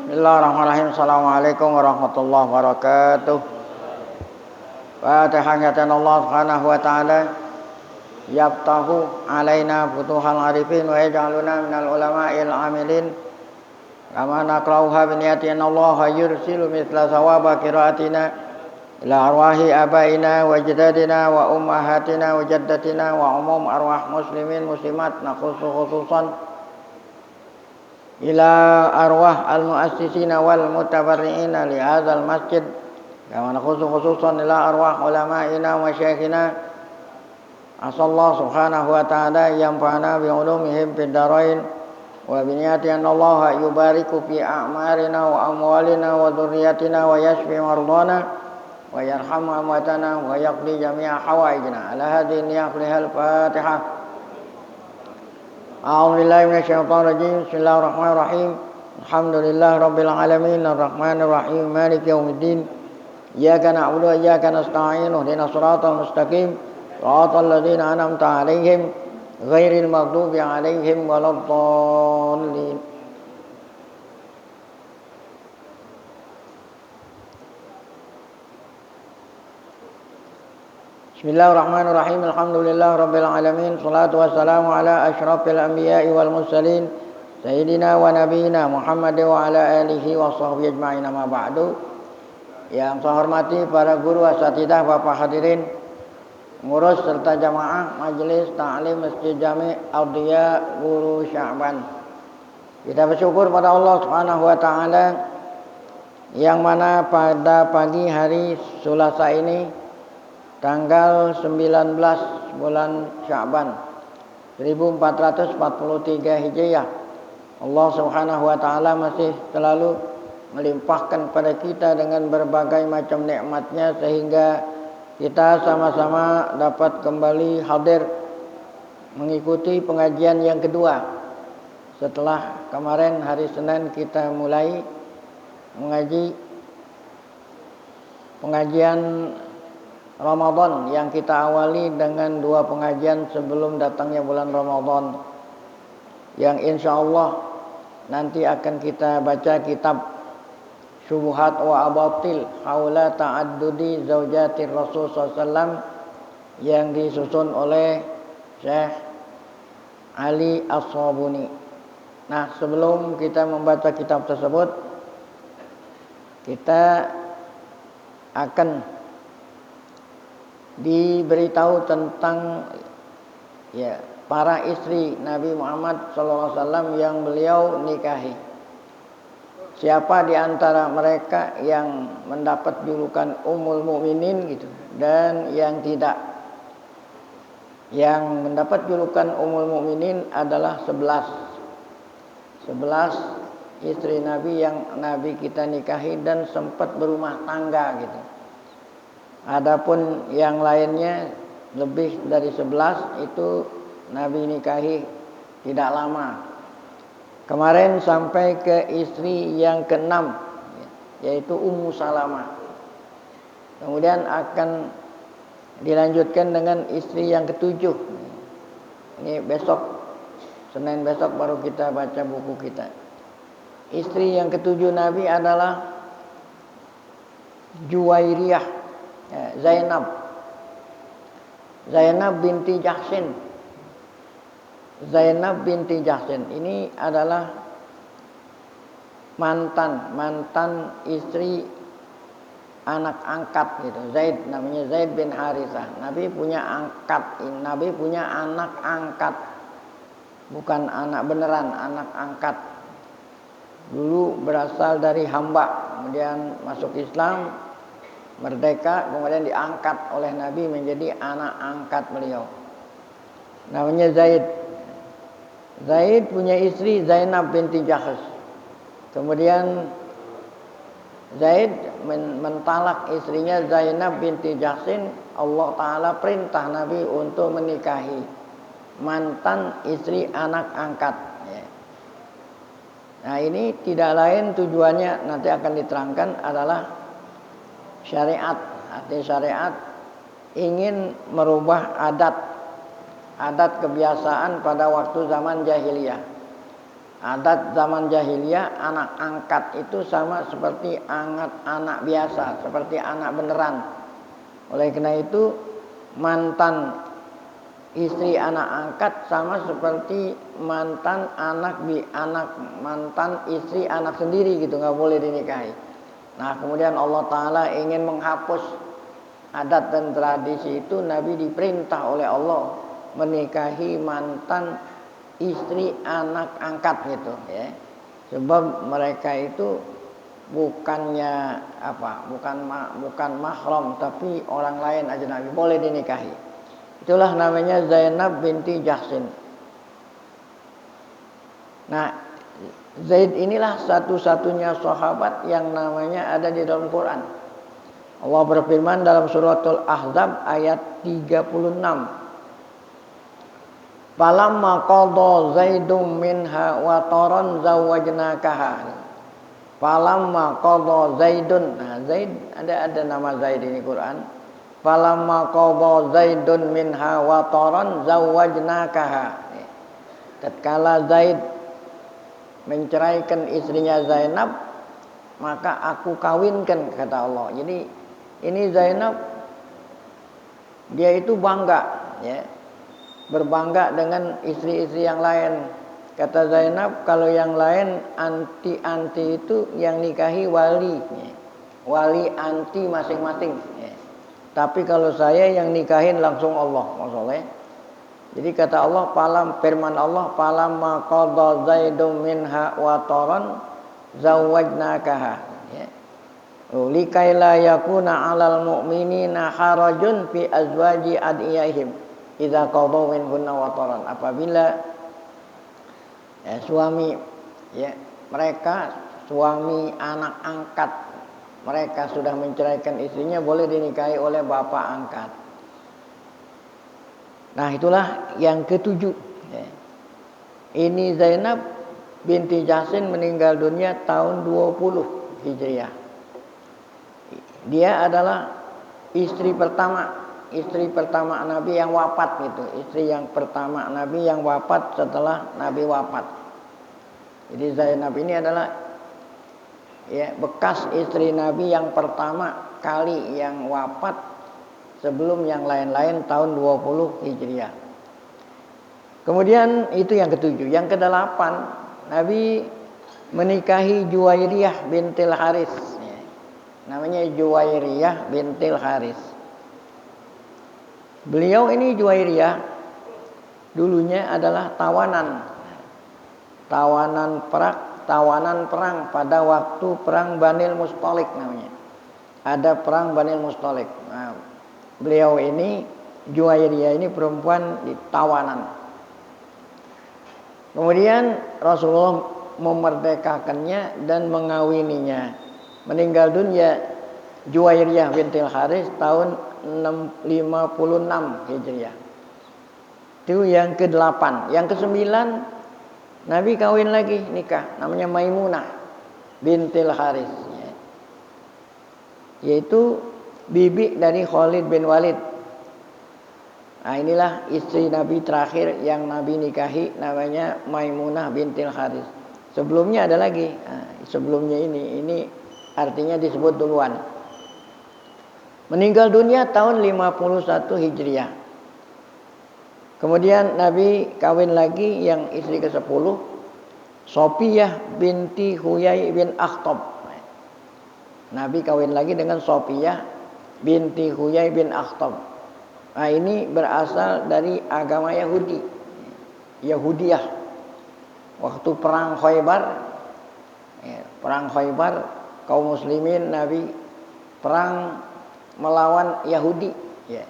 Bismillahirrahmanirrahim. Assalamualaikum warahmatullahi wabarakatuh. Fatihatan Allah subhanahu wa ta'ala yaftahu alaina futuhal arifin wa yaj'aluna minal ulama'il amilin kama naqra'uha biniyatin Allah yursilu mithla sawaba qiraatina ila arwahi abaina wa ajdadina wa ummahatina wa jaddatina wa umum arwah muslimin muslimat nakhusu khususan ila arwah al-muassisina wal mutabarri'ina li hadzal masjid kama khususan ila arwah ulama'ina wa masyayikhina asallahu subhanahu wa ta'ala yanfa'ana bi ulumihim fid darain wa bi niyati anna Allah yubariku fi a'marina wa amwalina wa dhurriyyatina wa yashfi mardana wa yarhamu amwatana wa yaqdi jami'a hawaijina ala hadhihi niyyah al-Fatihah. A'udzu billahi minasyaitonir rajim. Bismillahirrahmanirrahim. Alhamdulillahi rabbil alamin arrahmanir rahim maliki yaumiddin. Iyyaka na'budu wa iyyaka nasta'in ihdinas siratal mustaqim siratal ladzina an'amta 'alaihim ghairil maghdubi 'alaihim waladdallin. Bismillahirrahmanirrahim. Alhamdulillah rabbil alamin. Shalatu wassalamu ala asyrafil anbiya'i wal mursalin sayyidina wa nabiyina Muhammad wa ala alihi wa sahbihi ajma'in, amma ba'du. Yang saya hormati para guru asatidzah, Bapak hadirin, ngurus serta jamaah majelis ta'lim Masjid Jami' Audia Guru Sya'ban. Kita bersyukur pada Allah Subhanahu wa taala yang mana pada pagi hari Selasa ini tanggal 19 bulan Sya'ban 1443 Hijriah, Allah Subhanahu wa taala masih selalu melimpahkan pada kita dengan berbagai macam nikmatnya sehingga kita sama-sama dapat kembali hadir mengikuti pengajian yang kedua setelah kemarin hari Senin kita mulai mengaji pengajian Ramadan yang kita awali dengan dua pengajian sebelum datangnya bulan Ramadan, yang insya Allah nanti akan kita baca kitab Syubuhat wa Abatil Haula Ta'addudi Zaujatir Rasul SAW yang disusun oleh Syekh Ali As-Sabuni. Nah, sebelum kita membaca kitab tersebut, kita akan diberitahu tentang para istri Nabi Muhammad SAW yang beliau nikahi. Siapa di antara mereka yang mendapat julukan Ummul Mukminin gitu dan yang tidak. Yang mendapat julukan Ummul Mukminin adalah 11 istri Nabi yang Nabi kita nikahi dan sempat berumah tangga gitu. Adapun yang lainnya lebih dari 11 itu Nabi nikahi tidak lama. Kemarin sampai ke istri yang ke-6 yaitu Ummu Salamah. Kemudian akan dilanjutkan dengan istri yang ke-7. Ini besok, Senin besok baru kita baca buku kita. Istri yang ke-7 Nabi adalah Juwairiyah Zainab binti Jahsin. Zainab binti Jahsin ini adalah mantan istri anak angkat gitu. Zaid, namanya Zaid bin Harithah. Nabi punya anak angkat. Bukan anak beneran, anak angkat. Dulu berasal dari hamba, kemudian masuk Islam, merdeka, kemudian diangkat oleh Nabi menjadi anak angkat beliau. Namanya Zaid. Zaid punya istri Zainab binti Jahsh. Kemudian Zaid mentalak istrinya Zainab binti Jahsin. Allah Ta'ala perintah Nabi untuk menikahi mantan istri anak angkat. Nah, ini tidak lain tujuannya nanti akan diterangkan adalah syariat. Arti syariat ingin merubah adat kebiasaan pada waktu zaman jahiliyah. Adat zaman jahiliyah anak angkat itu sama seperti anak biasa, seperti anak beneran. Oleh karena itu mantan istri anak angkat sama seperti mantan mantan istri anak sendiri gitu, nggak boleh dinikahi. Nah kemudian Allah Ta'ala ingin menghapus adat dan tradisi itu. Nabi diperintah oleh Allah menikahi mantan istri anak angkat gitu ya. Sebab mereka itu bukannya bukan mahram, tapi orang lain ajnabi, boleh dinikahi. Itulah namanya Zainab binti Jahsin. Nah, Zaid inilah satu-satunya sahabat yang namanya ada di dalam Quran. Allah berfirman dalam suratul Ahzab ayat 36. Falamma qada Zaidum minha wataran zawwajnakaha. Falamma qada Zaidun. Nah, Zaid ada nama Zaid ini Quran. Falamma qada Zaidun minha wataran zawwajnakaha. Tatkala Zaid menceraikan istrinya Zainab, maka aku kawinkan, kata Allah. Jadi ini Zainab dia itu bangga ya. Berbangga dengan istri-istri yang lain. Kata Zainab, kalau yang lain anti-anti itu yang nikahi wali ya. Wali anti masing-masing ya. Tapi kalau saya yang nikahin langsung Allah, maksudnya. Jadi kata Allah, firman Allah, falamma qada Zaidum minha wataran zawwajnakaha ya. Likai la yakuna 'alal mu'minina harajun fi azwaji adiyaihim idza qadaw minhunna wataran. Apabila suami anak angkat mereka sudah menceraikan istrinya, boleh dinikahi oleh bapak angkat. Nah itulah yang ketujuh ya. Ini Zainab binti Jahsin meninggal dunia tahun 20 Hijriah. Dia adalah istri pertama Nabi yang wafat gitu. Istri yang pertama Nabi yang wafat setelah Nabi wafat. Jadi Zainab ini adalah bekas istri Nabi yang pertama kali yang wafat sebelum yang lain-lain tahun 20 Hijriah. Kemudian itu yang ketujuh. Yang kedelapan, Nabi menikahi Juwairiyah bintil Haris. Namanya Juwairiyah bintil Haris. Beliau ini Juwairiyah dulunya adalah tawanan perang pada waktu perang Banil Mustalik namanya. Ada perang Banil Mustalik. Nah, beliau ini Juwairiyah ini perempuan di tawanan. Kemudian Rasulullah memerdekakannya dan mengawininya. Meninggal dunia Juwairiyah bintil Haris tahun 56 Hijriah. Itu yang ke-8. Yang ke-9 Nabi kawin lagi, nikah, namanya Maimunah bintil Haris ya. Yaitu bibi dari Khalid bin Walid. Nah inilah istri Nabi terakhir yang Nabi nikahi, namanya Maimunah bintil Haris. Sebelumnya ada lagi. Nah, sebelumnya ini artinya disebut duluan. Meninggal dunia tahun 51 Hijriah. Kemudian Nabi kawin lagi yang istri ke-10, Sofiyah binti Huyai bin Akhtab. Nabi kawin lagi dengan Sofiyah binti Huyai bin Akhtab. Nah ini berasal dari agama Yahudiyah. Waktu perang Khaybar, kaum muslimin Nabi perang melawan Yahudi ya.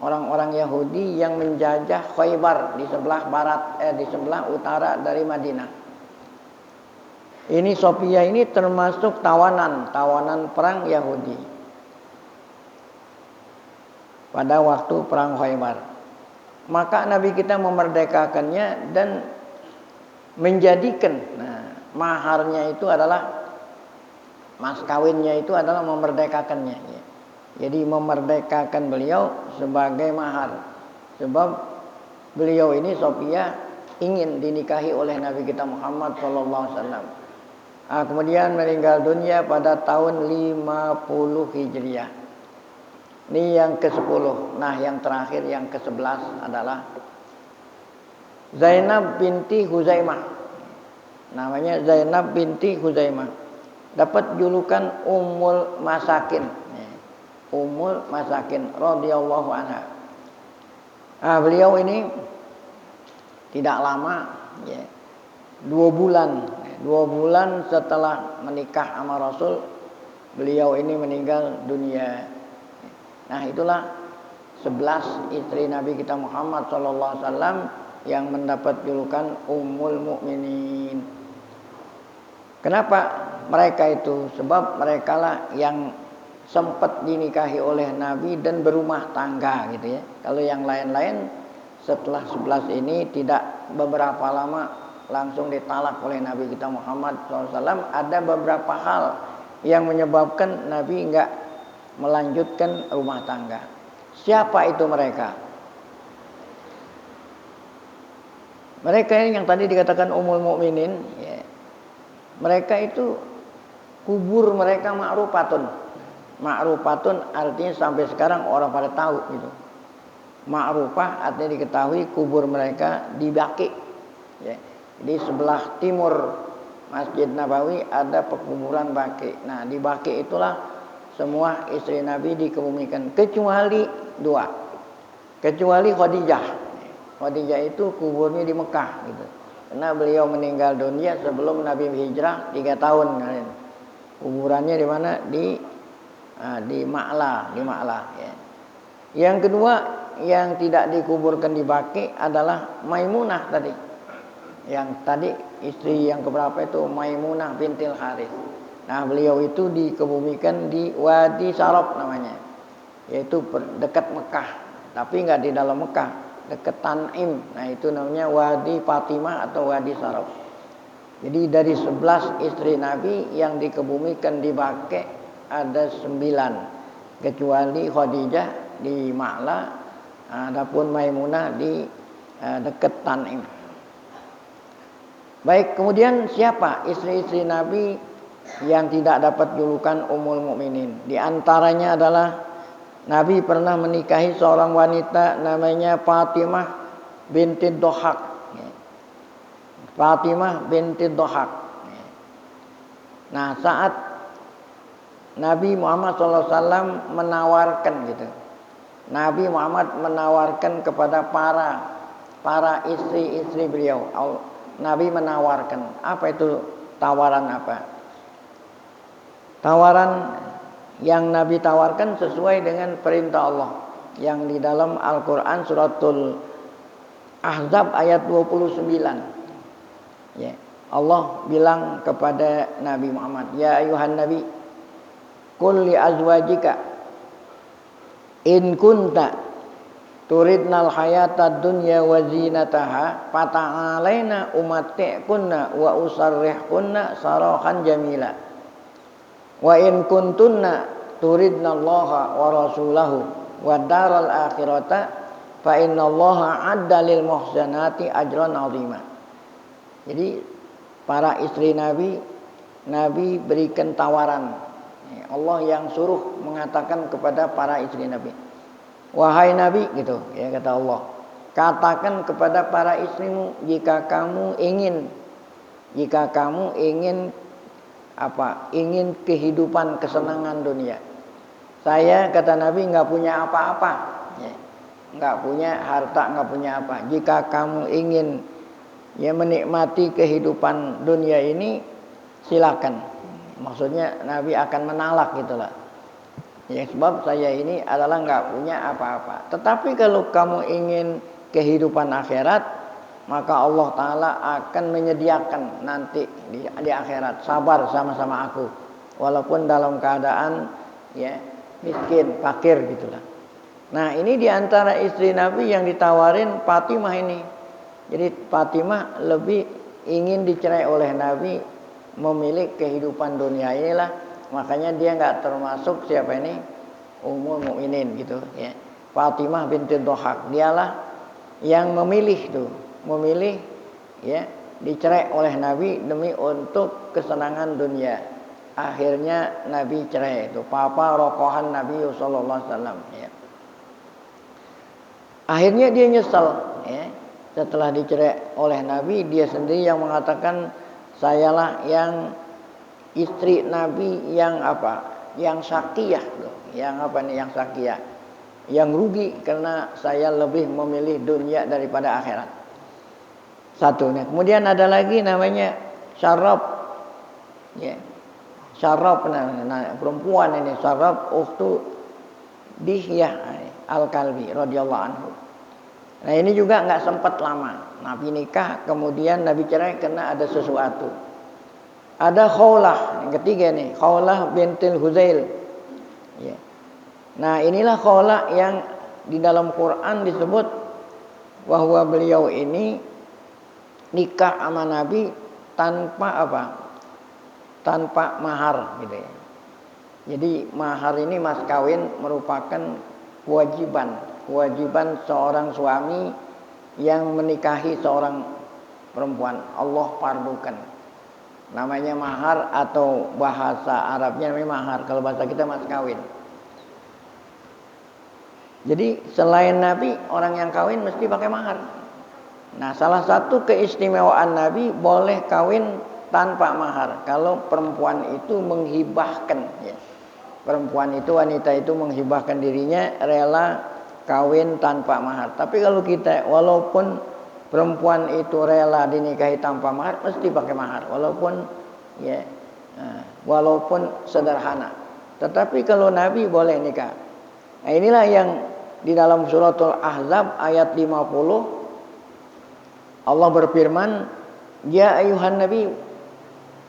Orang-orang Yahudi yang menjajah Khaybar di sebelah di sebelah utara dari Madinah. Ini Sofiyah ini termasuk tawanan perang Yahudi pada waktu perang Khaybar. Maka Nabi kita memerdekakannya dan menjadikan maharnya itu adalah mas kawinnya itu adalah memerdekakannya ya. Jadi memerdekakan beliau sebagai mahar. Sebab beliau ini Sofiyah ingin dinikahi oleh Nabi kita Muhammad sallallahu alaihi wasallam. Kemudian meninggal dunia pada tahun 50 Hijriah. Ini yang ke-10. Nah, yang terakhir yang ke-11 adalah Zainab binti Huzaimah. Namanya Zainab binti Huzaimah. Dapat julukan Ummul Masakin. Ummul Masakin radhiyallahu anha. Beliau ini tidak lama, ya, 2 bulan setelah menikah sama Rasul, beliau ini meninggal dunia. Nah, itulah 11 istri Nabi kita Muhammad SAW yang mendapat julukan Ummul Mukminin. Kenapa mereka itu? Sebab mereka lah yang sempat dinikahi oleh Nabi dan berumah tangga gitu ya. Kalau yang lain-lain setelah 11 ini tidak beberapa lama langsung ditalak oleh Nabi kita Muhammad SAW. Ada beberapa hal yang menyebabkan Nabi enggak melanjutkan rumah tangga. Siapa itu mereka? Mereka ini yang tadi dikatakan Ummul Mukminin, ya. Mereka itu kubur mereka ma'rufatun. Ma'rufatun artinya sampai sekarang orang pada tahu gitu. Ma'rufah artinya diketahui kubur mereka di Baqi, ya. Di sebelah timur Masjid Nabawi ada pekuburan Baqi. Nah, di Baqi itulah semua istri Nabi dikebumikan kecuali 2. Kecuali Khadijah. Khadijah itu kuburnya di Mekah gitu. Karena beliau meninggal dunia sebelum Nabi hijrah 3 tahun kalian. Kuburannya di mana? Di Ma'la, ya. Yang kedua yang tidak dikuburkan di Baqi adalah Maimunah tadi. Yang tadi istri yang keberapa itu Maimunah bintil Harits. Nah, beliau itu dikebumikan di Wadi Sarab namanya, yaitu dekat Mekah, tapi nggak di dalam Mekah, dekat Tan'im. Nah, itu namanya Wadi Fatimah atau Wadi Sarab. Jadi dari 11 istri Nabi yang dikebumikan di Baqi ada 9, kecuali Khadijah di Ma'la, adapun Maimunah di dekat Tan'im. Baik, kemudian siapa istri-istri Nabi yang tidak dapat julukan Ummul Mukminin? Di antaranya adalah Nabi pernah menikahi seorang wanita namanya Fatimah binti Dohak. Fatimah binti Dohak. Nah, saat Nabi Muhammad SAW menawarkan gitu, Nabi Muhammad menawarkan kepada para istri-istri beliau. Nabi menawarkan, apa itu tawaran apa? Tawaran yang Nabi tawarkan sesuai dengan perintah Allah yang di dalam Al-Quran suratul Ahzab ayat 29. Ya, Allah bilang kepada Nabi Muhammad, ya ayuhan Nabi, qul li azwajika in kunta turidnal hayatad dunya wa zinataha fata'alaina umatti'kunna wa usarrihkunna sarahan jamila wa in kuntunna turidnallaha wa rasulahu wa daral akhirata fa innallaha adda lil muhsanati ajran 'azima. Jadi para istri Nabi berikan tawaran. Allah yang suruh mengatakan kepada para istri Nabi, wahai Nabi gitu ya, kata Allah, katakan kepada para istrimu jika kamu ingin ingin kehidupan kesenangan dunia. Saya, kata Nabi, nggak punya apa-apa, ya, nggak punya harta, nggak punya apa. Jika kamu ingin menikmati kehidupan dunia ini, silakan. Maksudnya Nabi akan menalak gitulah. Ya, sebab saya ini adalah nggak punya apa-apa. Tetapi kalau kamu ingin kehidupan akhirat, maka Allah Ta'ala akan menyediakan nanti di akhirat. Sabar sama-sama aku, walaupun dalam keadaan ya miskin, fakir gitulah. Nah, ini diantara istri Nabi yang ditawarin Fatimah ini. Jadi Fatimah lebih ingin dicerai oleh Nabi, memilih kehidupan dunia inilah. Makanya dia nggak termasuk siapa ini Ummul Mukminin gitu ya. Fatimah binti Dohak, dialah yang memilih ya, dicerai oleh Nabi demi untuk kesenangan dunia. Akhirnya Nabi cerai itu. Papa rokohan Nabi sallallahu alaihi wasallam, ya. Akhirnya dia nyesal, ya. Setelah dicerai oleh Nabi, dia sendiri yang mengatakan, sayalah yang istri Nabi yang apa? Yang sakiyah, yang apa nih? Yang sakiyah, yang rugi karena saya lebih memilih dunia daripada akhirat. Satu. Nah, kemudian ada lagi namanya Syarab, ya. Syarab, nah, perempuan ini Syarab ukhtu Dihyah Al-Kalbi radhiyallahu anhu. Nah, ini juga nggak sempat lama. Nabi nikah, kemudian Nabi cerai karena ada sesuatu. Ada Khawlah, yang ketiga nih, Khawlah bintil Huzail. Ya. Nah, inilah Khawlah yang di dalam Quran disebut bahwa beliau ini nikah sama Nabi tanpa apa? Tanpa mahar, gitu ya. Jadi mahar ini mas kawin merupakan kewajiban seorang suami yang menikahi seorang perempuan. Allah fardukan. Namanya mahar atau bahasa Arabnya namanya mahar. Kalau bahasa kita mas kawin. Jadi selain Nabi, orang yang kawin mesti pakai mahar. Nah, salah satu keistimewaan Nabi boleh kawin tanpa mahar. Kalau perempuan itu menghibahkan, ya. Perempuan itu, wanita itu menghibahkan dirinya rela kawin tanpa mahar. Tapi kalau kita, walaupun perempuan itu rela dinikahi tanpa mahar, mesti pakai mahar, walaupun ya, walaupun sederhana. Tetapi kalau Nabi boleh nikah. Nah, inilah yang di dalam suratul Ahzab ayat 50 Allah berfirman, ya ayuhan nabi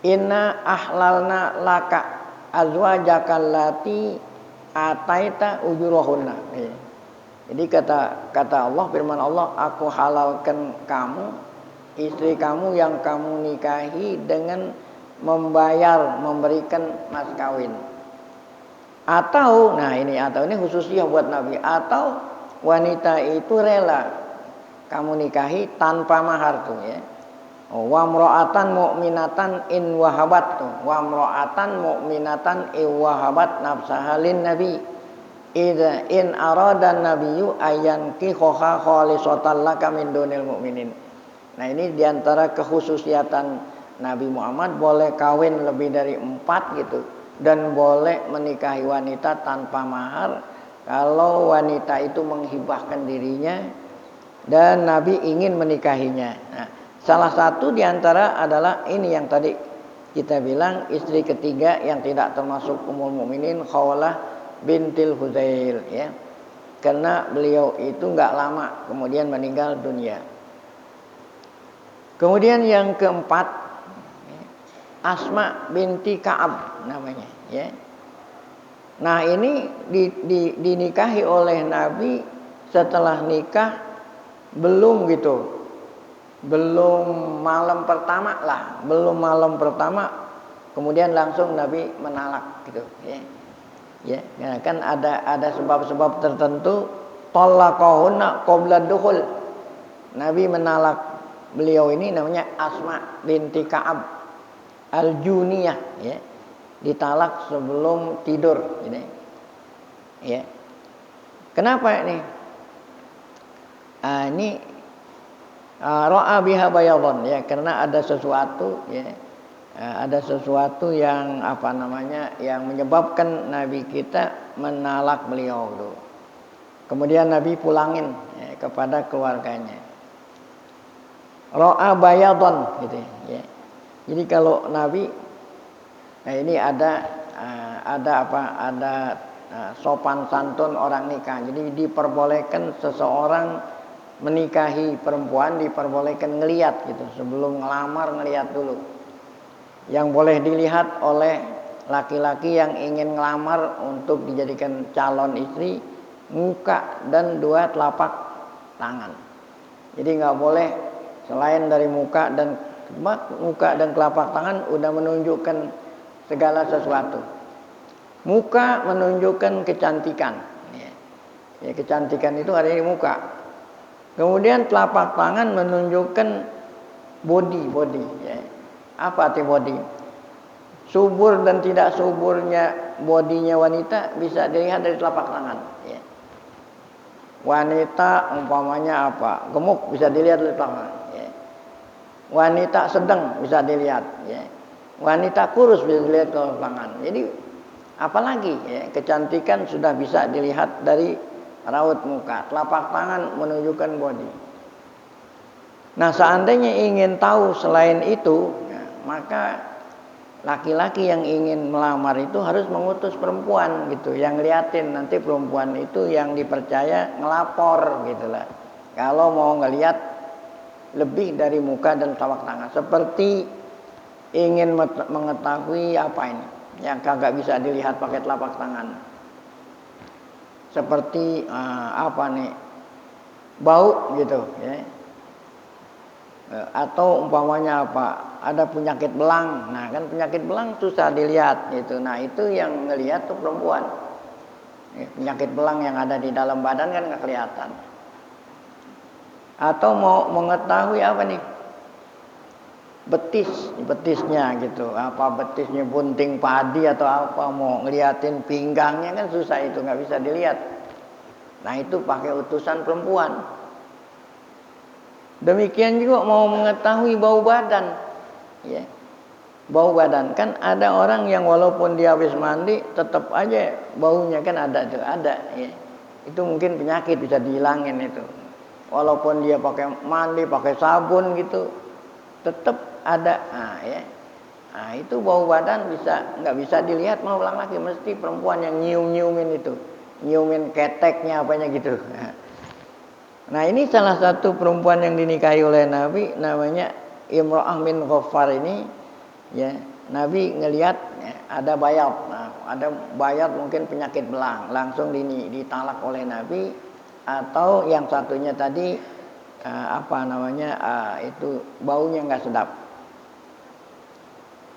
inna ahlalna laka azwajaka allati ataita ujurahunna. Jadi kata Allah, firman Allah, aku halalkan kamu, istri kamu yang kamu nikahi dengan memberikan mas kawin. Atau, nah ini atau ini khususnya buat Nabi, atau wanita itu rela kamu nikahi tanpa mahar tuh, ya. Wa mra'atan mu'minatan in wahabat tuh. Wa mra'atan mu'minatan in wahabat nafsaha lin nabi. Idza in arada nabiyyu ayyankihha khalisatan laka min dunil mu'minin. Nah, ini diantara kekhususiatan Nabi Muhammad, boleh kawin lebih dari 4 gitu, dan boleh menikahi wanita tanpa mahar kalau wanita itu menghibahkan dirinya dan Nabi ingin menikahinya. Nah, salah satu diantara adalah ini yang tadi kita bilang, istri ketiga yang tidak termasuk Ummul Mukminin, Khawlah bintil Huzail, ya. Karena beliau itu nggak lama kemudian meninggal dunia. Kemudian yang keempat, Asma binti Ka'ab namanya, ya. Nah, ini dinikahi oleh Nabi setelah nikah belum malam pertama lah, kemudian langsung Nabi menalak gitu, ya. Ya, kan ada sebab-sebab tertentu, talaqahunna qabla dukhul. Nabi menalak beliau ini namanya Asma binti Ka'ab Al-Juniyah, ya. Ditalak sebelum tidur, ini. Ya. Kenapa ini? Ini ra'a biha bayadhan, ya, karena ada sesuatu, ya. Ada sesuatu yang yang menyebabkan Nabi kita menalak beliau itu. Kemudian Nabi pulangin, ya, kepada keluarganya. Ra'a bayadhan gitu, ya. Jadi kalau Nabi, nah ini ada sopan santun orang nikah. Jadi diperbolehkan seseorang menikahi perempuan, diperbolehkan ngelihat gitu, sebelum ngelamar ngelihat dulu. Yang boleh dilihat oleh laki-laki yang ingin ngelamar untuk dijadikan calon istri, muka dan 2 telapak tangan. Jadi nggak boleh selain dari muka dan telapak tangan udah menunjukkan segala sesuatu. Muka menunjukkan kecantikan, ya, kecantikan itu ada di muka. Kemudian telapak tangan menunjukkan body ya. Apa arti body? Subur dan tidak suburnya bodinya wanita bisa dilihat dari telapak tangan ya. Wanita umpamanya apa? Gemuk bisa dilihat dari telapak tangan ya. Wanita sedang bisa dilihat ya. Wanita kurus bisa dilihat dari telapak tangan. Jadi apalagi ya, kecantikan sudah bisa dilihat dari raut muka. Telapak tangan menunjukkan body. Nah, seandainya ingin tahu selain itu, ya, maka laki-laki yang ingin melamar itu harus mengutus perempuan gitu, yang ngeliatin. Nanti perempuan itu yang dipercaya ngelapor gitulah. Kalau mau ngelihat lebih dari muka dan telapak tangan, seperti ingin mengetahui apa ini yang kagak bisa dilihat pakai telapak tangan. Seperti apa nih? Bau gitu ya. Atau umpamanya apa? Ada penyakit belang. Nah, kan penyakit belang susah dilihat gitu. Nah, itu yang ngelihat tuh perempuan. Penyakit belang yang ada di dalam badan kan nggak kelihatan. Atau mau mengetahui apa nih? Betisnya gitu. Apa betisnya bunting padi atau apa, mau ngeliatin pinggangnya kan susah, itu nggak bisa dilihat. Nah, itu pakai utusan perempuan. Demikian juga mau mengetahui bau badan. Ya. Bau badan kan ada orang yang walaupun dia habis mandi tetap aja baunya kan ada tuh, ada ya. Itu mungkin penyakit bisa dihilangin itu. Walaupun dia pakai mandi, pakai sabun gitu, tetap ada. Nah, ya. Nah, itu bau badan nggak bisa dilihat mau ulang lagi, mesti perempuan yang nyium-nyiumin itu. Nyiumin keteknya apanya gitu. Nah, ini salah satu perempuan yang dinikahi oleh Nabi, namanya Imra'ah bin Ghaffar ini ya. Nabi ngelihat ya, ada bayat. Nah, ada bayat mungkin penyakit belang, langsung ditalak oleh Nabi. Atau yang satunya tadi itu baunya nggak sedap.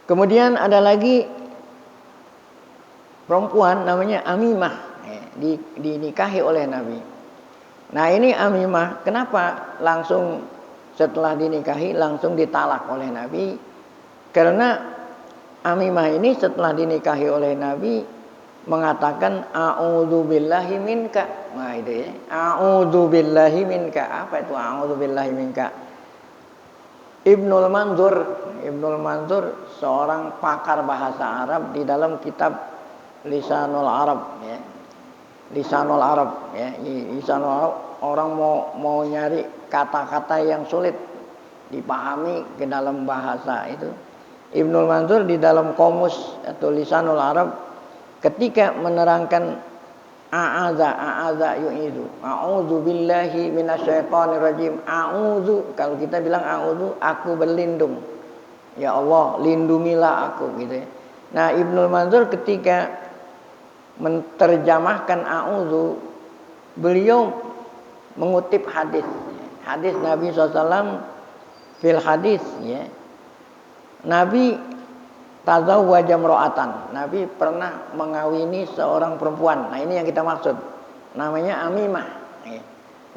Kemudian ada lagi perempuan namanya Amimah ya, dinikahi oleh Nabi. Nah, ini Amimah kenapa langsung setelah dinikahi langsung ditalak oleh Nabi? Karena Amimah ini setelah dinikahi oleh Nabi mengatakan a'udzubillahi minka. Nah, itu ya. A'udzubillahi minka. Apa itu a'udzubillahi minka? Ibnul Manzur seorang pakar bahasa Arab di dalam kitab Lisanul Arab ya. Lisanul Arab ya. Lisanul Arab, orang mau nyari kata-kata yang sulit dipahami ke dalam bahasa itu. Ibnul Manzur di dalam Qomus atau Lisanul Arab ketika menerangkan a'adza yu'idu, a'udzu billahi minasyaitonir rajim. A'udzu, kalau kita bilang a'udzu, aku berlindung. Ya Allah, lindungilah aku gitu ya. Nah, Ibnul Manzur ketika menerjemahkan a'udzu, beliau mengutip hadis Nabi SAW fil hadis ya. Nabi tazawwaja imra'atan. Nabi pernah mengawini seorang perempuan. Nah, ini yang kita maksud. Namanya Amimah.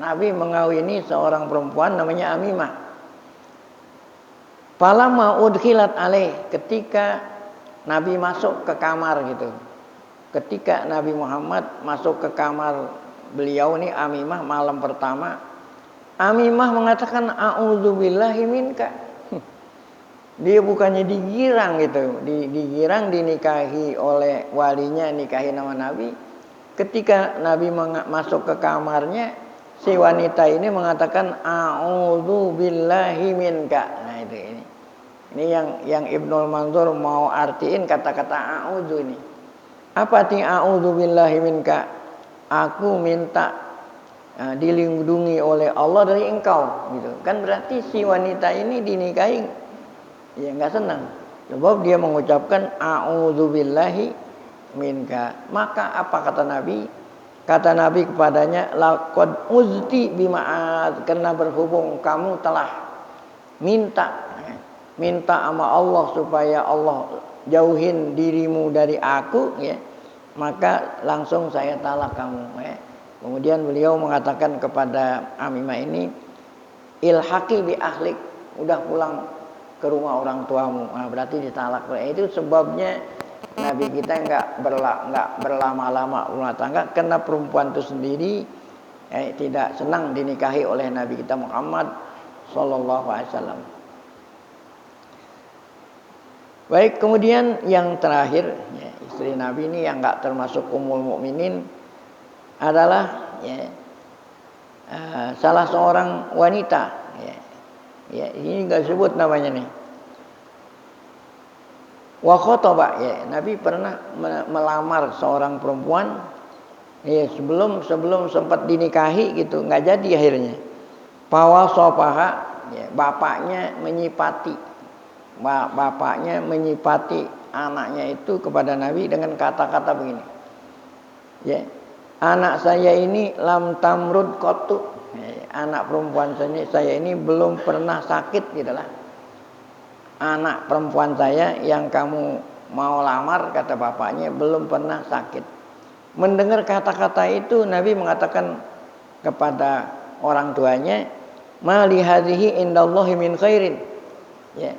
Nabi mengawini seorang perempuan namanya Amimah. Falamma udkhilat alaih, ketika Nabi masuk ke kamar gitu. Ketika Nabi Muhammad masuk ke kamar beliau nih Amimah malam pertama, Amimah mengatakan a'udzubillahi minka. Dia bukannya digirang gitu, digirang dinikahi oleh walinya, nikahi nama Nabi. Ketika Nabi masuk ke kamarnya, si wanita ini mengatakan a'udzubillahi minka. Nah, itu ini. Ini yang Ibnul Manzur mau artiin kata-kata a'udzu ini. Apa arti a'udzubillahi minka? Aku minta dilindungi oleh Allah dari engkau gitu. Kan berarti si wanita ini dinikahi ya enggak senang. Sebab dia mengucapkan a'udzubillahi minka. Maka apa kata Nabi? Kata Nabi kepadanya, laqad uzti bima'ad, karena berhubung kamu telah minta sama Allah supaya Allah jauhin dirimu dari aku ya, maka langsung saya talak kamu ya. Kemudian beliau mengatakan kepada Amimah ini, ilhaqi bi ahlik, udah pulang ke rumah orang tuamu. Nah, berarti ditalak. Itu sebabnya Nabi kita nggak berlama-lama rumah tangga karena perempuan itu sendiri tidak senang dinikahi oleh Nabi kita Muhammad Sallallahu Alaihi Wasallam. Baik, kemudian yang terakhir, ya, istri Nabi ini yang nggak termasuk Ummul Mukminin adalah salah seorang wanita. Ya, ini nggak sebut namanya nih. Wa khotoba, ya, Nabi pernah melamar seorang perempuan, ya, sebelum sempat dinikahi gitu, nggak jadi akhirnya. Pawasopaha, ya, bapaknya menyipati anaknya itu kepada Nabi dengan kata-kata begini. Ya, anak saya ini lam tamrud qattu. Ya, anak perempuan saya ini belum pernah sakit gitulah. Anak perempuan saya yang kamu mau lamar, kata bapaknya, belum pernah sakit. Mendengar kata-kata itu, Nabi mengatakan kepada orang tuanya, ma li hadhihi indallahi min khairin. Ya.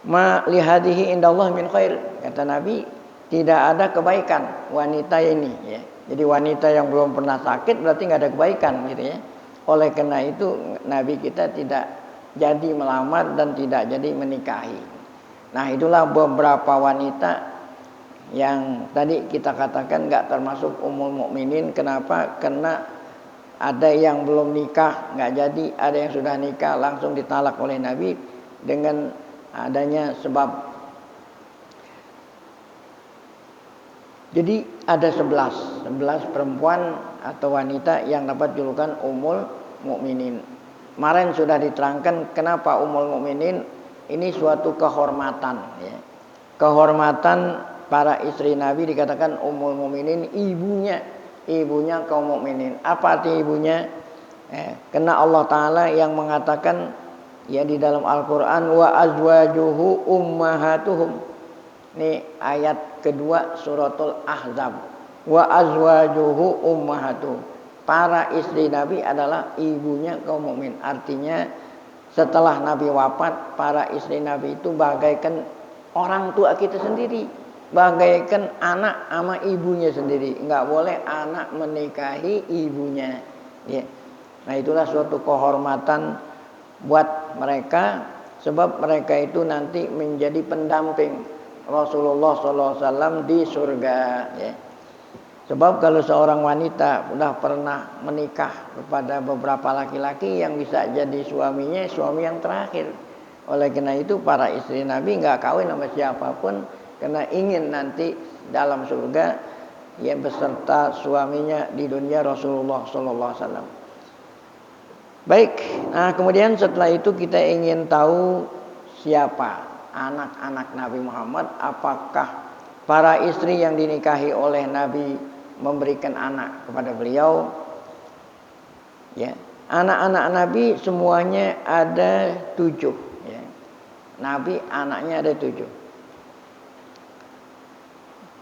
Ma li hadhihi indallahi min khair. Kata Nabi, tidak ada kebaikan wanita ini, ya. Jadi wanita yang belum pernah sakit berarti nggak ada kebaikan gitu ya. Oleh karena itu Nabi kita tidak jadi melamar dan tidak jadi menikahi. Nah, itulah beberapa wanita yang tadi kita katakan nggak termasuk Ummul Mukminin. Kenapa? Karena ada yang belum nikah nggak jadi, ada yang sudah nikah langsung ditalak oleh Nabi dengan adanya sebab. Jadi ada 11 perempuan atau wanita yang dapat julukan Ummul Mukminin. Kemarin sudah diterangkan kenapa Ummul Mukminin ini suatu kehormatan, ya. Kehormatan para istri Nabi dikatakan Ummul Mukminin, ibunya kaum mukminin. Apa arti ibunya? Karena Allah Ta'ala yang mengatakan ya di dalam Al-Quran, wa azwajuhu ummahatuhum. Ini ayat kedua suratul Ahzab. Wa azwajuhu ummahatuhum. Para istri Nabi adalah ibunya kaum mukmin. Artinya setelah Nabi wafat, para istri Nabi itu bagaikan orang tua kita sendiri, bagaikan anak sama ibunya sendiri. Enggak boleh anak menikahi ibunya, ya. Nah, itulah suatu kehormatan buat mereka, sebab mereka itu nanti menjadi pendamping Rasulullah SAW di surga, ya. Sebab kalau seorang wanita sudah pernah menikah kepada beberapa laki-laki yang bisa jadi suaminya, suami yang terakhir. Oleh karena itu para istri Nabi nggak kawin sama siapapun karena ingin nanti dalam surga ya beserta suaminya di dunia Rasulullah SAW. Baik, nah kemudian setelah itu kita ingin tahu siapa anak-anak Nabi Muhammad, apakah para istri yang dinikahi oleh Nabi memberikan anak kepada beliau? Ya, anak-anak Nabi semuanya ada 7. Ya. Nabi anaknya ada 7.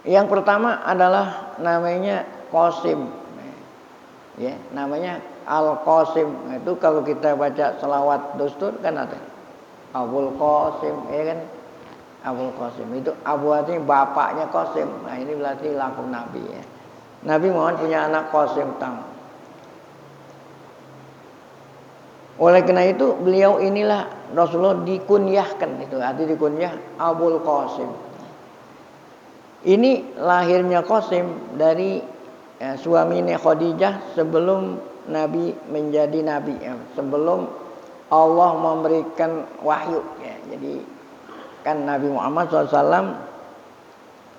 Yang pertama adalah namanya Qasim. Ya, namanya Al-Qasim. Itu kalau kita baca selawat dustur kan ada Abul Qasim, ya kan? Abul Qasim itu Abu artinya bapaknya Qasim. Nah, ini berarti laku Nabi, ya. Nabi Muhammad punya anak Qasim Tam. Oleh karena itu beliau inilah Rasulullah dikunyahkan, itu arti dikunyah Abul Qasim. Ini lahirnya Qasim dari suaminya Khadijah sebelum Nabi menjadi Nabi, ya. Sebelum Allah memberikan wahyu, ya. Jadi kan Nabi Muhammad SAW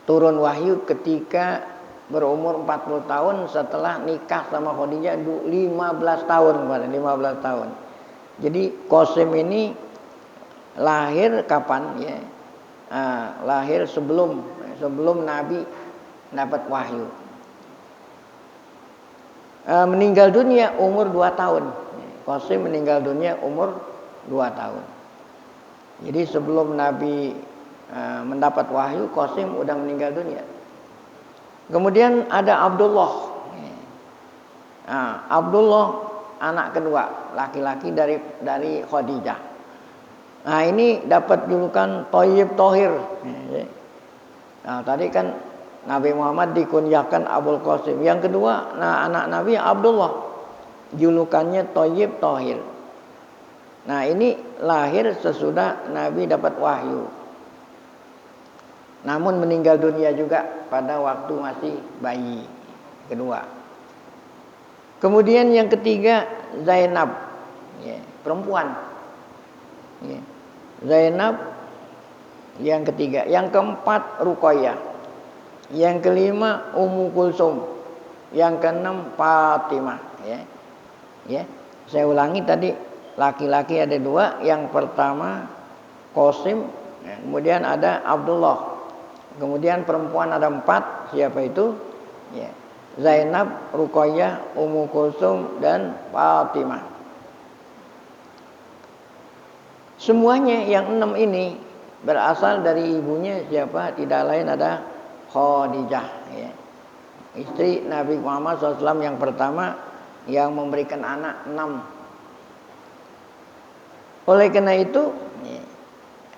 turun wahyu ketika berumur 40 tahun setelah nikah sama Khadijah 15 tahun. Jadi Qasim ini lahir kapan, ya? Lahir sebelum Nabi dapat wahyu. Meninggal dunia umur 2 tahun. Qasim meninggal dunia umur 2 tahun. Jadi sebelum Nabi mendapat wahyu, Qasim udah meninggal dunia. Kemudian ada Abdullah. Abdullah anak kedua laki-laki dari Khadijah. Nah ini dapat julukan Thayyib Thohir. Nah tadi kan Nabi Muhammad dikunyakan Abul Qasim. Yang kedua, nah anak Nabi Abdullah, julukannya Thayyib Thohir. Nah ini lahir sesudah Nabi dapat wahyu. Namun meninggal dunia juga pada waktu masih bayi. Kedua. Kemudian yang ketiga Zainab, perempuan. Zainab yang ketiga. Yang keempat Ruqayyah. Yang kelima Ummu Kulsum. Yang keenam Fatimah. Saya ulangi tadi, laki-laki ada dua. Yang pertama Qasim, kemudian ada Abdullah. Kemudian perempuan ada 4. Siapa itu? Zainab, Ruqayyah, Ummu Kulsum, dan Fatimah. Semuanya yang 6 ini berasal dari ibunya siapa? Tidak lain ada Khadijah. Istri Nabi Muhammad SAW yang pertama yang memberikan anak 6. Oleh karena itu,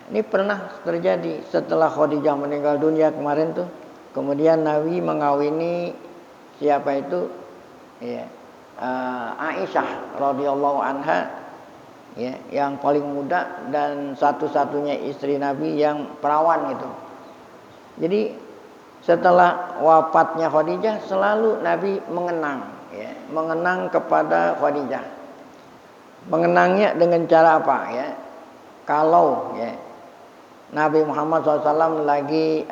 ini pernah terjadi setelah Khadijah meninggal dunia kemarin tuh. Kemudian Nabi mengawini siapa itu? Aisyah radhiyallahu anha, yang paling muda dan satu-satunya istri Nabi yang perawan itu. Jadi setelah wafatnya Khadijah selalu Nabi mengenang kepada Khadijah. Mengenangnya dengan cara apa? Kalau Nabi Muhammad SAW lagi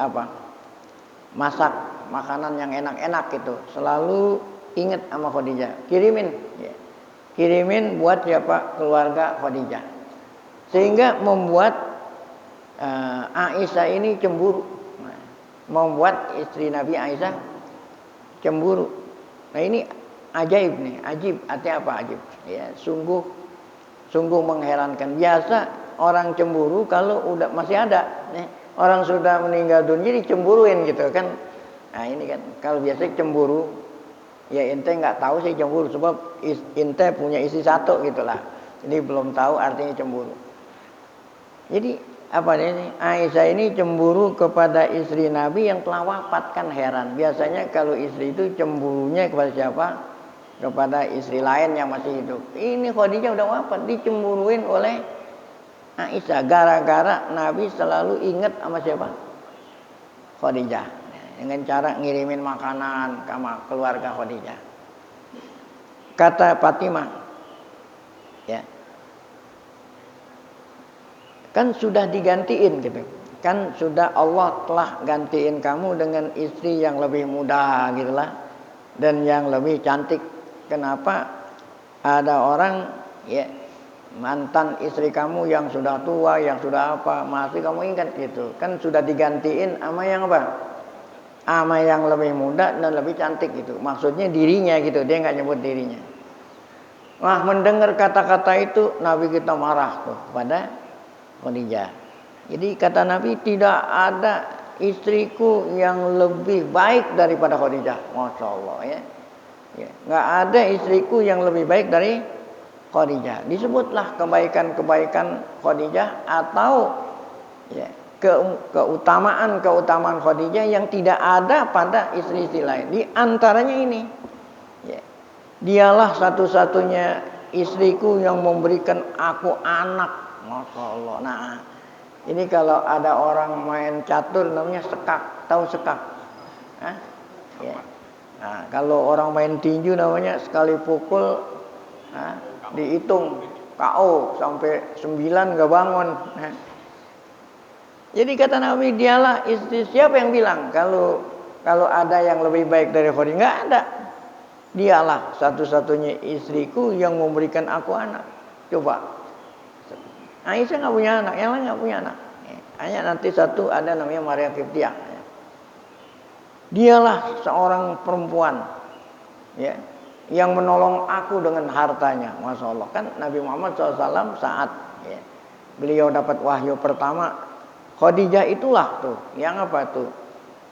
masak makanan yang enak-enak gitu, selalu ingat sama Khadijah, kirimin buat siapa? Keluarga Khadijah. Sehingga membuat Aisyah ini cemburu, membuat istri Nabi Aisyah cemburu. Nah ini ajaib nih, ajib, artinya apa ajib? Sungguh mengherankan. Biasa orang cemburu kalau udah masih ada, orang sudah meninggal dunia dicemburuin gitu kan. Nah ini kan kalau biasa cemburu, ya ente nggak tahu sih cemburu sebab ente punya istri 1 gitulah. Ini belum tahu artinya cemburu. Jadi apa ini? Aisyah ini cemburu kepada istri Nabi yang telah wafat, kan heran. Biasanya kalau istri itu cemburunya kepada siapa? Kepada istri lain yang masih hidup. Ini Khadijah udah wafat, dicemburuin oleh Aisyah gara-gara Nabi selalu ingat sama siapa? Khadijah. Dengan cara ngirimin makanan ke keluarga Khadijah. Kata Fatimah, kan sudah digantiin gitu. Kan sudah Allah telah gantiin kamu dengan istri yang lebih muda gitulah, dan yang lebih cantik. Kenapa ada orang mantan istri kamu yang sudah tua, yang sudah apa, masih kamu ingat gitu? Kan sudah digantiin sama yang apa? Sama yang lebih muda dan lebih cantik gitu. Maksudnya dirinya gitu, dia nggak nyebut dirinya. Wah, mendengar kata-kata itu Nabi kita marah tuh pada Khadijah. Jadi kata Nabi, tidak ada istriku yang lebih baik daripada Khadijah. Masya Allah nggak ada istriku yang lebih baik dari Khadijah. Disebutlah kebaikan-kebaikan Khadijah atau keutamaan Khadijah yang tidak ada pada istri-istri lain. Di antaranya ini, dialah satu-satunya istriku yang memberikan aku anak. Masya Allah. Nah, ini kalau ada orang main catur namanya sekak, tahu sekak? Nah, kalau orang main tinju namanya sekali pukul dihitung KO sampai 9 nggak bangun. Jadi kata Nabi, dialah istri. Siapa yang bilang kalau ada yang lebih baik dari Khadijah? Nggak ada. Dialah satu-satunya istriku yang memberikan aku anak. Coba, Aisyah nggak punya anak, yang lain nggak punya anak. Hanya nanti satu ada namanya Maria Qibtiyah. Dialah seorang perempuan, yang menolong aku dengan hartanya. Masya Allah, kan Nabi Muhammad SAW saat beliau dapat wahyu pertama, Khadijah itulah tuh yang apa tuh,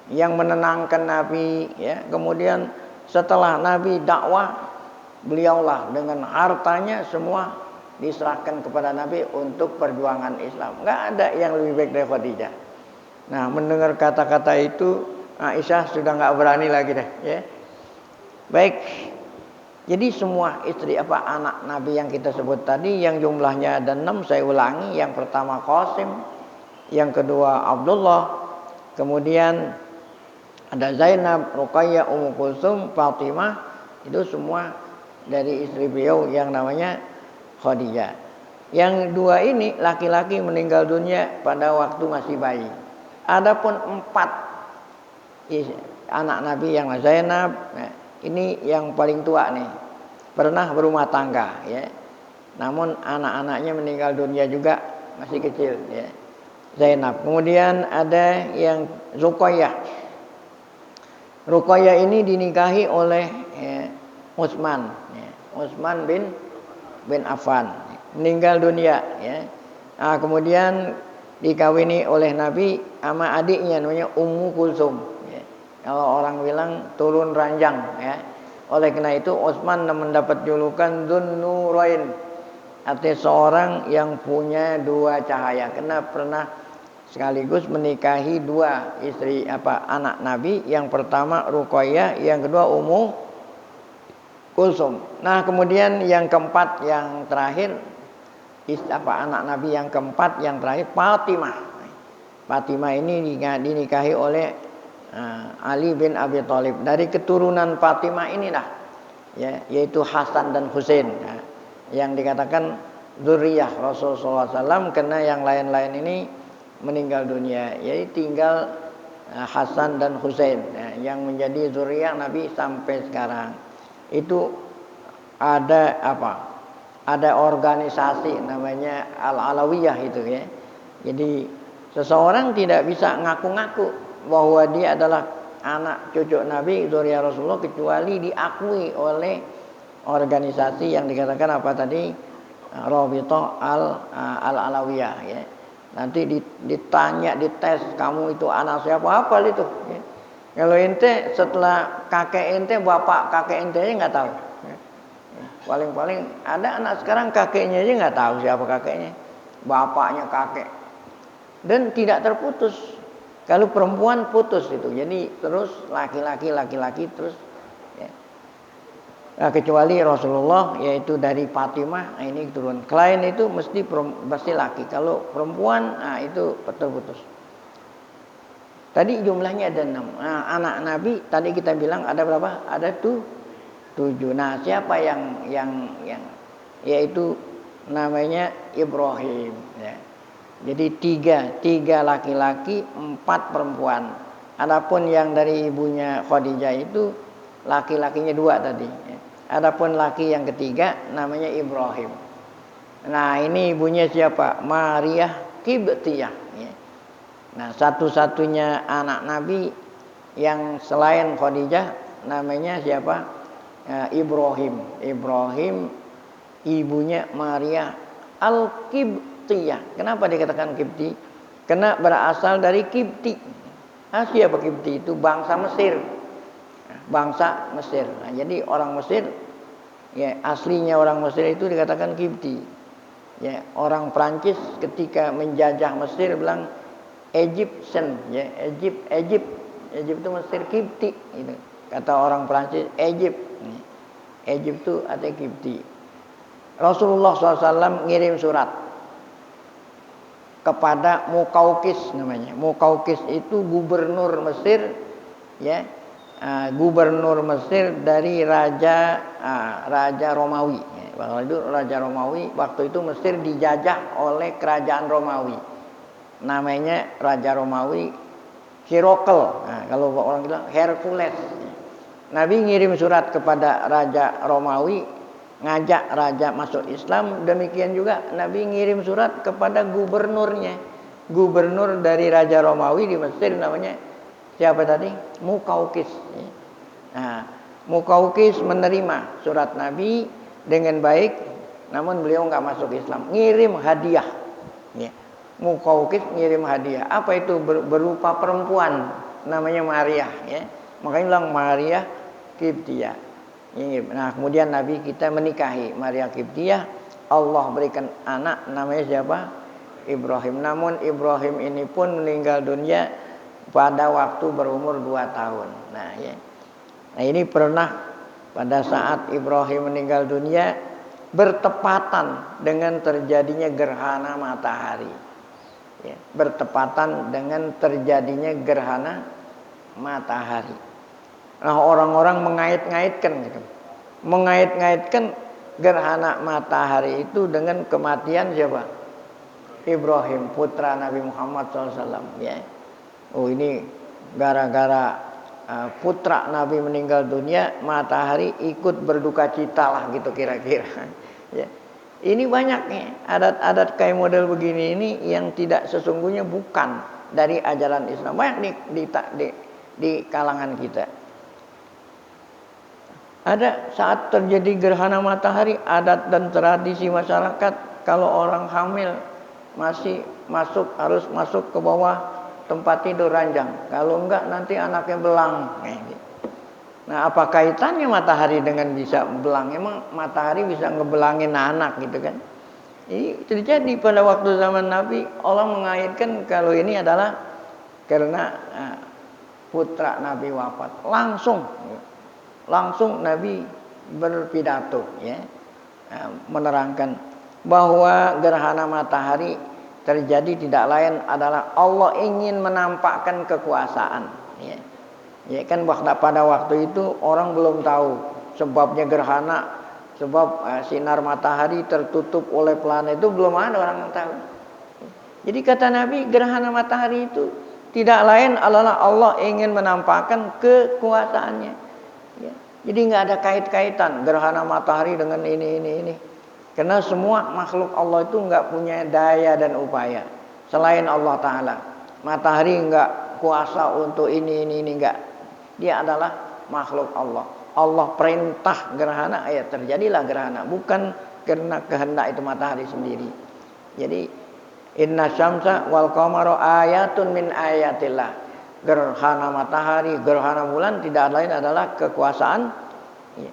yang menenangkan Nabi. Kemudian setelah Nabi dakwah, beliaulah dengan hartanya semua diserahkan kepada Nabi untuk perjuangan Islam. Nggak ada yang lebih baik dari Khadijah. Nah, mendengar kata-kata itu Aisyah sudah nggak berani lagi deh, ya. Baik. Jadi semua istri anak Nabi yang kita sebut tadi yang jumlahnya ada 6, saya ulangi. Yang pertama Qasim, yang kedua Abdullah, kemudian ada Zainab, Ruqayyah, Ummu Kulsum, Fatimah, itu semua dari istri beliau yang namanya Khadijah. Yang dua ini laki-laki meninggal dunia pada waktu masih bayi. Adapun 4 anak Nabi yang Zainab, nah, ini yang paling tua nih, pernah berumah tangga, ya. Namun anak-anaknya meninggal dunia juga masih kecil, ya. Zainab. Kemudian ada yang Ruqayyah. Ruqayyah ini dinikahi oleh Utsman, ya. Utsman bin Affan, meninggal dunia, ya. Nah, kemudian dikawini oleh Nabi sama adiknya namanya Ummu Kulsum, ya. Kalau orang bilang turun ranjang, ya. Oleh karena itu Utsman mendapat julukan Dzunnurain, artinya seorang yang punya 2 cahaya, karena pernah sekaligus menikahi 2 istri anak Nabi. Yang pertama Ruqayyah, yang kedua Ummu Kulsum. Nah, kemudian yang keempat, yang terakhir anak Nabi yang keempat, yang terakhir Fatimah. Fatimah ini dinikahi oleh Ali bin Abi Thalib. Dari keturunan Fatimah inilah, ya, yaitu Hasan dan Husain, ya, yang dikatakan zuriyah Rasulullah SAW, karena yang lain-lain ini meninggal dunia. Jadi tinggal Hasan dan Husain, ya, yang menjadi zuriyah Nabi sampai sekarang. Itu ada ada organisasi namanya Al-Alawiyah itu, ya. Jadi seseorang tidak bisa ngaku-ngaku bahwa dia adalah anak cucu Nabi, zuriyah Rasulullah, kecuali diakui oleh organisasi yang dikatakan tadi, Rabithah Al-Alawiyah, ya. Nanti ditanya, dites, kamu itu anak siapa, hafal itu, ya. Kalau ente setelah kakek ente, bapak kakek ente aja nggak tahu, ya. Paling-paling ada anak sekarang kakeknya aja nggak tahu siapa kakeknya, bapaknya kakek, dan tidak terputus. Kalau perempuan putus itu, jadi terus laki-laki terus, ya. Nah, kecuali Rasulullah, yaitu dari Fatimah, nah ini turun. Klien itu mesti laki. Kalau perempuan, nah itu terputus. Tadi jumlahnya ada 6. Nah, anak Nabi tadi kita bilang ada berapa? Ada 7. Nah, siapa yang yaitu namanya Ibrahim, ya. Jadi 3 laki-laki, 4 perempuan. Adapun yang dari ibunya Khadijah itu laki-lakinya 2 tadi, ya. Adapun laki yang ketiga namanya Ibrahim. Nah, ini ibunya siapa? Maria Qibtiyah, ya. Nah, satu-satunya anak Nabi yang selain Khadijah namanya siapa? Ibrahim. Ibrahim ibunya Maria Al-Qibtiyah. Kenapa dikatakan Qibti? Karena berasal dari Qibti. Siapa Qibti? Itu bangsa Mesir. Bangsa Mesir. Nah, jadi orang Mesir, ya, aslinya orang Mesir itu dikatakan Qibti. Ya, orang Prancis ketika menjajah Mesir bilang Egyptian, ya, Egypt itu Mesir, Qibti itu. Kata orang Prancis Egypt. Egypt itu artinya Qibti. Rasulullah SAW ngirim surat kepada Muqawqis namanya. Muqawqis itu gubernur Mesir, ya, gubernur Mesir dari raja Romawi. Waktu itu raja Romawi, waktu itu Mesir dijajah oleh kerajaan Romawi. Namanya raja Romawi Herakles. Nah, kalau orang bilang Hercules. Nabi ngirim surat kepada raja Romawi, ngajak raja masuk Islam. Demikian juga Nabi ngirim surat kepada gubernurnya. Gubernur dari raja Romawi di Mesir namanya siapa tadi? Muqawqis. Nah, Muqawqis menerima surat Nabi dengan baik, namun beliau nggak masuk Islam. Ngirim hadiah, ya. Muqawqis ngirim hadiah. Apa itu? Berupa perempuan namanya Maria, ya. Makanya bilang Maria Qibtiyah. Nah, kemudian Nabi kita menikahi Maria Qibtiyah. Allah berikan anak namanya siapa? Ibrahim. Namun Ibrahim ini pun meninggal dunia pada waktu berumur 2 tahun. Nah, ya. Nah, ini pernah pada saat Ibrahim meninggal dunia bertepatan dengan terjadinya gerhana matahari. Ya, bertepatan dengan terjadinya gerhana matahari. Nah, orang-orang mengait-ngaitkan gitu. Mengait-ngaitkan gerhana matahari itu dengan kematian siapa? Ibrahim, putra Nabi Muhammad SAW. Ya. Oh, ini gara-gara putra Nabi meninggal dunia, matahari ikut berduka cita lah gitu kira-kira. Ya. Ini banyak nih adat-adat kayak model begini ini yang tidak sesungguhnya bukan dari ajaran Islam. Banyak di kalangan kita. Ada saat terjadi gerhana matahari, adat dan tradisi masyarakat kalau orang hamil masih harus masuk ke bawah tempat tidur ranjang. Kalau enggak nanti anaknya belang. Nah, apa kaitannya matahari dengan bisa belang? Emang matahari bisa ngebelangin anak gitu kan? Ini terjadi pada waktu zaman Nabi. Allah mengaitkan kalau ini adalah karena putra Nabi wafat. Langsung Nabi berpidato, ya, menerangkan bahwa gerhana matahari terjadi tidak lain adalah Allah ingin menampakkan kekuasaan. Ya. Ya kan pada waktu itu orang belum tahu sebabnya gerhana, sebab sinar matahari tertutup oleh planet itu belum ada orang yang tahu. Jadi kata Nabi, gerhana matahari itu tidak lain adalah Allah ingin menampakkan kekuasaannya. Ya. Jadi nggak ada kait-kaitan gerhana matahari dengan ini. Karena semua makhluk Allah itu nggak punya daya dan upaya selain Allah Ta'ala. Matahari nggak kuasa untuk ini nggak. Dia adalah makhluk Allah. Allah perintah gerhana, ya terjadilah gerhana. Bukan karena kehendak itu matahari sendiri. Jadi inna syamsa wal qamara ayatun min ayatillah. Gerhana matahari, gerhana bulan tidak lain adalah kekuasaan, ya,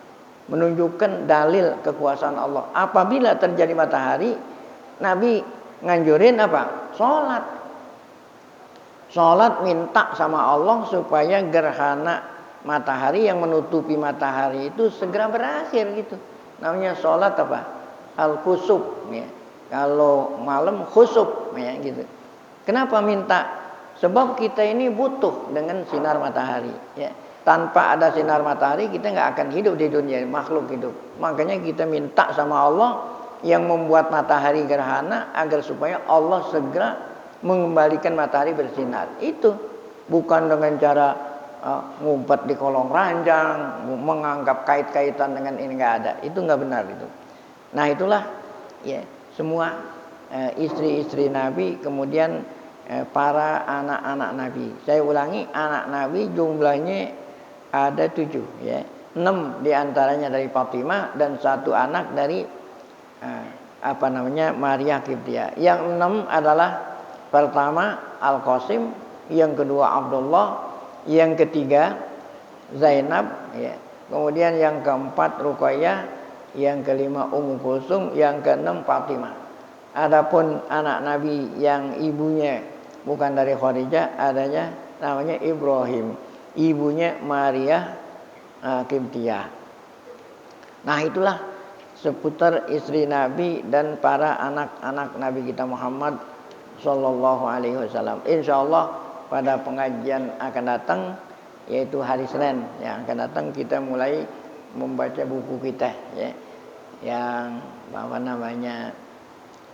menunjukkan dalil kekuasaan Allah. Apabila terjadi matahari, Nabi nganjurin apa? Sholat minta sama Allah supaya gerhana matahari yang menutupi matahari itu segera berakhir gitu. Namanya sholat apa? Al-khusuf, ya. Kalau malam khusuf, ya gitu. Kenapa minta? Sebab kita ini butuh dengan sinar matahari, ya. Tanpa ada sinar matahari kita nggak akan hidup di dunia, makhluk hidup. Makanya kita minta sama Allah yang membuat matahari gerhana agar supaya Allah segera mengembalikan matahari bersinar. Itu bukan dengan cara ngumpet di kolong ranjang, menganggap kait-kaitan dengan ini, nggak ada. Itu nggak benar itu. Nah, itulah, ya, semua istri-istri Nabi, kemudian para anak-anak Nabi. Saya ulangi, anak Nabi jumlahnya ada 7, ya. 6 diantaranya dari Fatimah dan 1 anak dari Maria Qibtiyah. Yang 6 adalah pertama Al-Qasim, yang kedua Abdullah, yang ketiga Zainab, ya. Kemudian yang keempat Ruqayyah, yang kelima Ummu Kulsum, yang keenam Fatimah. Adapun anak Nabi yang ibunya bukan dari Khadijah, adanya namanya Ibrahim, ibunya Maria Qibtiyah. Nah, itulah seputar istri Nabi dan para anak-anak Nabi kita Muhammad Sallallahu Alaihi Wasallam. Insya Allah pada pengajian akan datang, yaitu hari Senin yang akan datang, kita mulai membaca buku kita, ya, yang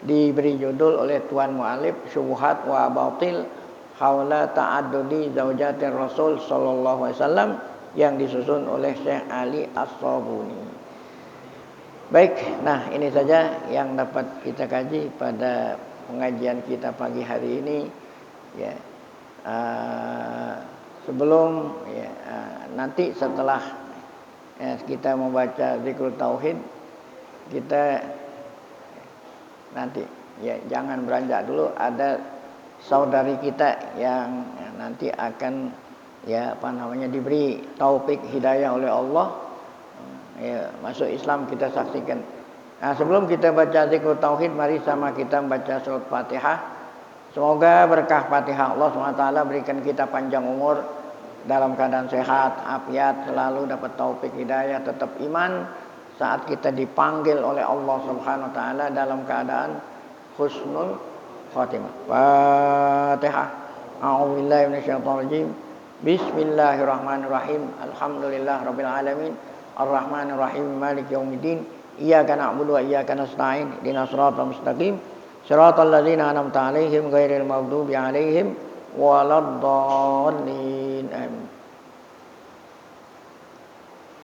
diberi judul oleh Tuan Mu'alif, Syubhat wa Batil Haula Ta'addudi Zaujatir Rasul Sallallahu Alaihi Wasallam, yang disusun oleh Syekh Ali As-Sabuni. Baik, nah ini saja yang dapat kita kaji pada pengajian kita pagi hari ini, ya. Sebelum, ya, nanti setelah kita membaca Zikrul Tauhid, kita nanti, ya, jangan beranjak dulu, ada saudari kita yang nanti akan, ya, diberi taufik hidayah oleh Allah Ya, masuk Islam kita saksikan. Nah, sebelum kita baca zikr tauhid, mari sama kita membaca surat Fatihah. Semoga berkah Fatihah Allah SWT berikan kita panjang umur, dalam keadaan sehat, afiat, selalu dapat taufik hidayah, tetap iman saat kita dipanggil oleh Allah Subhanahu wa taala dalam keadaan husnul khatimah. Fatihah. A'udzubillahi minasyaitonir rajim. Bismillahirrahmanirrahim. Alhamdulillahirabbil alamin. Arrahmanir rahim. Maliki yaumiddin. Iyyaka na'budu wa iyyaka nasta'in. Ihdinas siratal mustaqim. Siratal ladzina an'amta 'alaihim ghairil maghdubi 'alaihim waladdallin. Amin.